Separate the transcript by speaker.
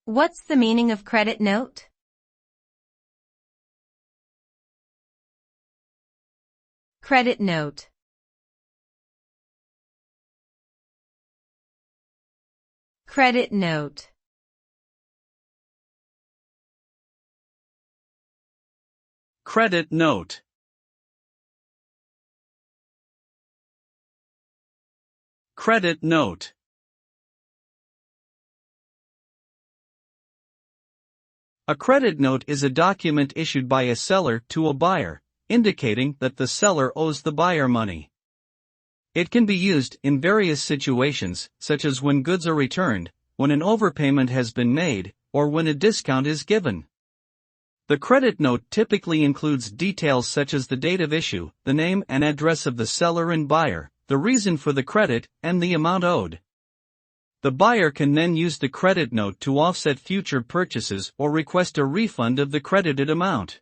Speaker 1: What's the meaning of credit note? Credit note. Credit note.
Speaker 2: Credit note. Credit note. A credit note is a document issued by a seller to a buyer, indicating that the seller owes the buyer money. It can be used in various situations, such as when goods are returned, when an overpayment has been made, or when a discount is given. The credit note typically includes details such as the date of issue, the name and address of the seller and buyer, the reason for the credit, and the amount owed. The buyer can then use the credit note to offset future purchases or request a refund of the credited amount.